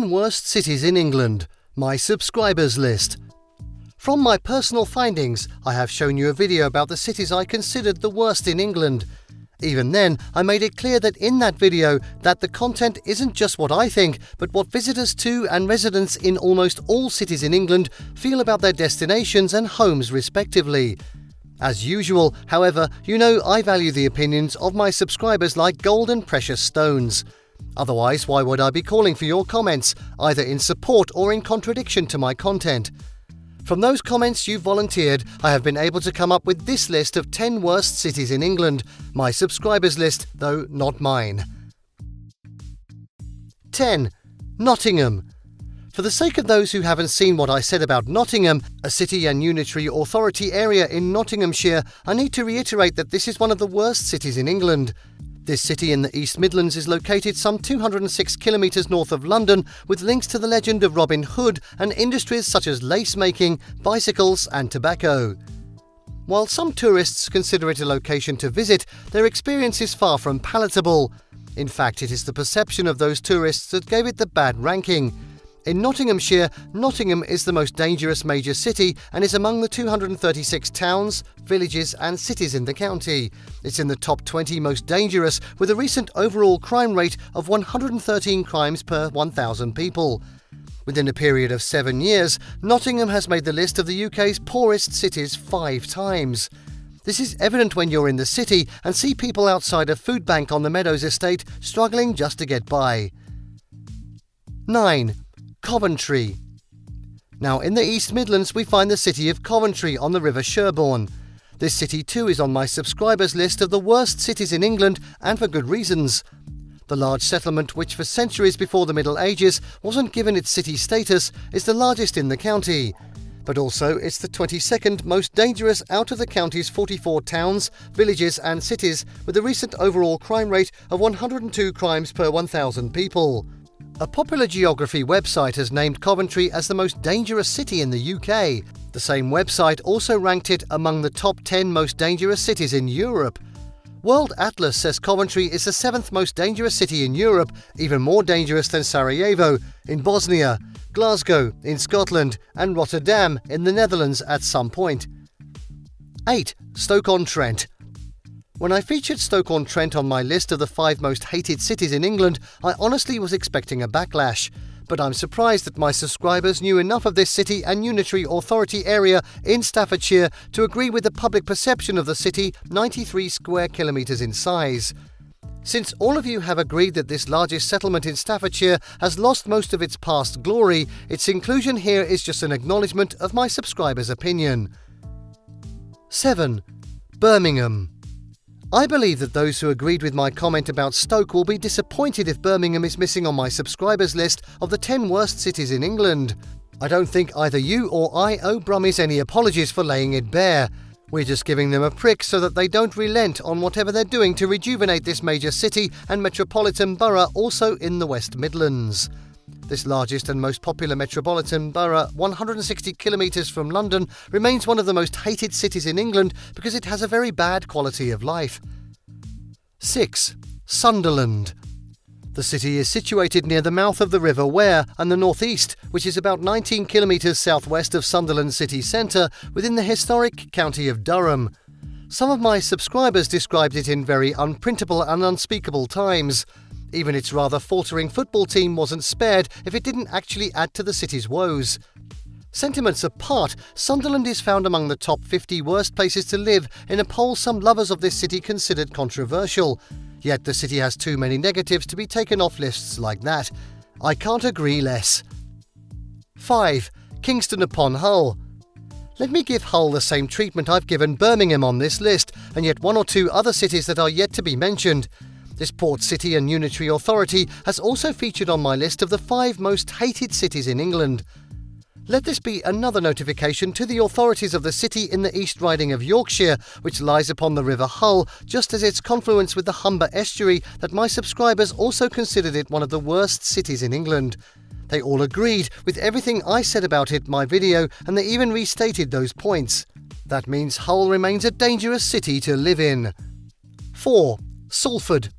10 worst cities in England, my subscribers list. From my personal findings, I have shown you a video about the cities I considered the worst in England. Even then, I made it clear that in that video that the content isn't just what I think, but what visitors to and residents in almost all cities in England feel about their destinations and homes respectively. As usual, however, you know I value the opinions of my subscribers like gold and precious stones. Otherwise, why would I be calling for your comments, either in support or in contradiction to my content? From those comments you volunteered, I have been able to come up with this list of 10 worst cities in England, my subscribers list, though not mine. 10. Nottingham. For the sake of those who haven't seen what I said about Nottingham, a city and unitary authority area in Nottinghamshire, I need to reiterate that this is one of the worst cities in England. This city in the East Midlands is located some 206 kilometres north of London, with links to the legend of Robin Hood and industries such as lace making, bicycles and tobacco. While some tourists consider it a location to visit, their experience is far from palatable. In fact, it is the perception of those tourists that gave it the bad ranking. In Nottinghamshire, Nottingham is the most dangerous major city and is among the 236 towns, villages and cities in the county. It's in the top 20 most dangerous, with a recent overall crime rate of 113 crimes per 1,000 people. Within a period of 7 years, Nottingham has made the list of the UK's poorest cities 5 times. This is evident when you're in the city and see people outside a food bank on the Meadows estate struggling just to get by. 9. Coventry. Now, in the East Midlands, we find the city of Coventry on the River Sherborne. This city too is on my subscribers list of the worst cities in England, and for good reasons. The large settlement, which for centuries before the Middle Ages wasn't given its city status, is the largest in the county. But also, it's the 22nd most dangerous out of the county's 44 towns, villages and cities, with a recent overall crime rate of 102 crimes per 1,000 people. A popular geography website has named Coventry as the most dangerous city in the UK. The same website also ranked it among the top 10 most dangerous cities in Europe. World Atlas says Coventry is the 7th most dangerous city in Europe, even more dangerous than Sarajevo in Bosnia, Glasgow in Scotland, and Rotterdam in the Netherlands at some point. 8. Stoke-on-Trent. When I featured Stoke-on-Trent on my list of the 5 most hated cities in England, I honestly was expecting a backlash. But I'm surprised that my subscribers knew enough of this city and unitary authority area in Staffordshire to agree with the public perception of the city, 93 square kilometres in size. Since all of you have agreed that this largest settlement in Staffordshire has lost most of its past glory, its inclusion here is just an acknowledgement of my subscribers' opinion. 7. Birmingham. I believe that those who agreed with my comment about Stoke will be disappointed if Birmingham is missing on my subscribers list of the 10 worst cities in England. I don't think either you or I owe Brummies any apologies for laying it bare. We're just giving them a prick so that they don't relent on whatever they're doing to rejuvenate this major city and metropolitan borough also in the West Midlands. This largest and most popular metropolitan borough, 160 kilometres from London, remains one of the most hated cities in England because it has a very bad quality of life. 6. Sunderland. The city is situated near the mouth of the River Wear and the northeast, which is about 19 kilometres southwest of Sunderland city centre within the historic county of Durham. Some of my subscribers described it in very unprintable and unspeakable times. Even its rather faltering football team wasn't spared if it didn't actually add to the city's woes. Sentiments apart, Sunderland is found among the top 50 worst places to live in a poll some lovers of this city considered controversial. Yet the city has too many negatives to be taken off lists like that. I can't agree less. 5. Kingston upon Hull. Let me give Hull the same treatment I've given Birmingham on this list, and yet 1 or 2 other cities that are yet to be mentioned. This port city and unitary authority has also featured on my list of the 5 most hated cities in England. Let this be another notification to the authorities of the city in the East Riding of Yorkshire, which lies upon the River Hull, just as its confluence with the Humber estuary, that my subscribers also considered it one of the worst cities in England. They all agreed with everything I said about it in my video, and they even restated those points. That means Hull remains a dangerous city to live in. 4. Salford.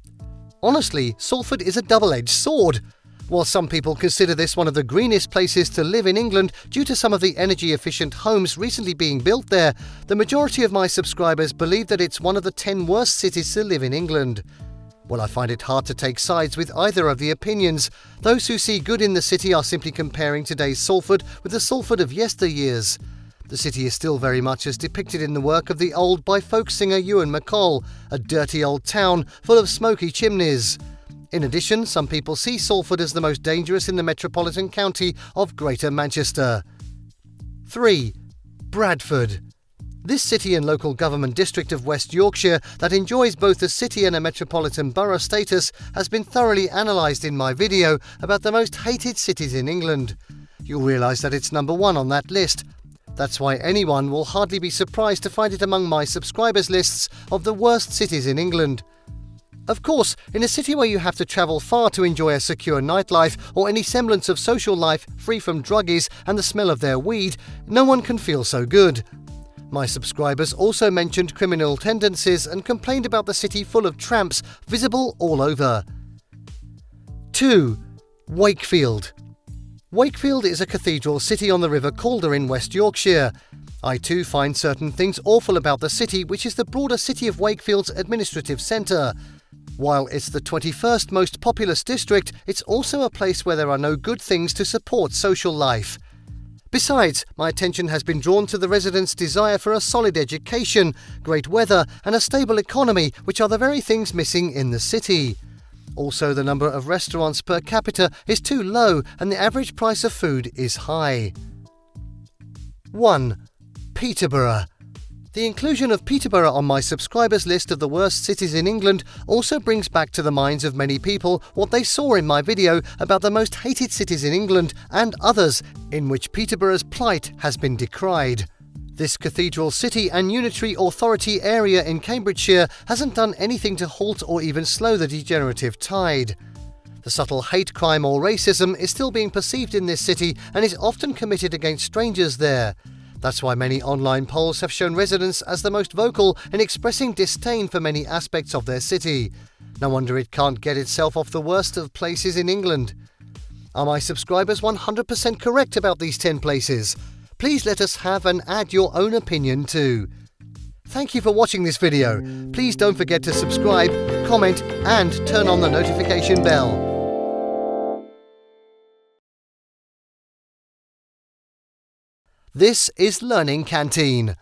Honestly, Salford is a double-edged sword. While some people consider this one of the greenest places to live in England due to some of the energy-efficient homes recently being built there, the majority of my subscribers believe that it's one of the 10 worst cities to live in England. Well, I find it hard to take sides with either of the opinions. Those who see good in the city are simply comparing today's Salford with the Salford of yesteryears. The city is still very much as depicted in the work of the old by folk singer Ewan MacColl, a dirty old town full of smoky chimneys. In addition, some people see Salford as the most dangerous in the metropolitan county of Greater Manchester. 3. Bradford. This city and local government district of West Yorkshire that enjoys both a city and a metropolitan borough status has been thoroughly analysed in my video about the most hated cities in England. You'll realise that it's number 1 on that list. That's why anyone will hardly be surprised to find it among my subscribers' lists of the worst cities in England. Of course, in a city where you have to travel far to enjoy a secure nightlife or any semblance of social life free from druggies and the smell of their weed, no one can feel so good. My subscribers also mentioned criminal tendencies and complained about the city full of tramps visible all over. 2. Wakefield. Wakefield is a cathedral city on the River Calder in West Yorkshire. I too find certain things awful about the city, which is the broader city of Wakefield's administrative centre. While it's the 21st most populous district, it's also a place where there are no good things to support social life. Besides, my attention has been drawn to the residents' desire for a solid education, great weather and a stable economy, which are the very things missing in the city. Also, the number of restaurants per capita is too low and the average price of food is high. 1. Peterborough. The inclusion of Peterborough on my subscribers' list of the worst cities in England also brings back to the minds of many people what they saw in my video about the most hated cities in England and others in which Peterborough's plight has been decried. This cathedral city and unitary authority area in Cambridgeshire hasn't done anything to halt or even slow the degenerative tide. The subtle hate crime or racism is still being perceived in this city and is often committed against strangers there. That's why many online polls have shown residents as the most vocal in expressing disdain for many aspects of their city. No wonder it can't get itself off the worst of places in England. Are my subscribers 100% correct about these 10 places? Please let us have and add your own opinion too. Thank you for watching this video. Please don't forget to subscribe, comment and turn on the notification bell. This is Learning Canteen.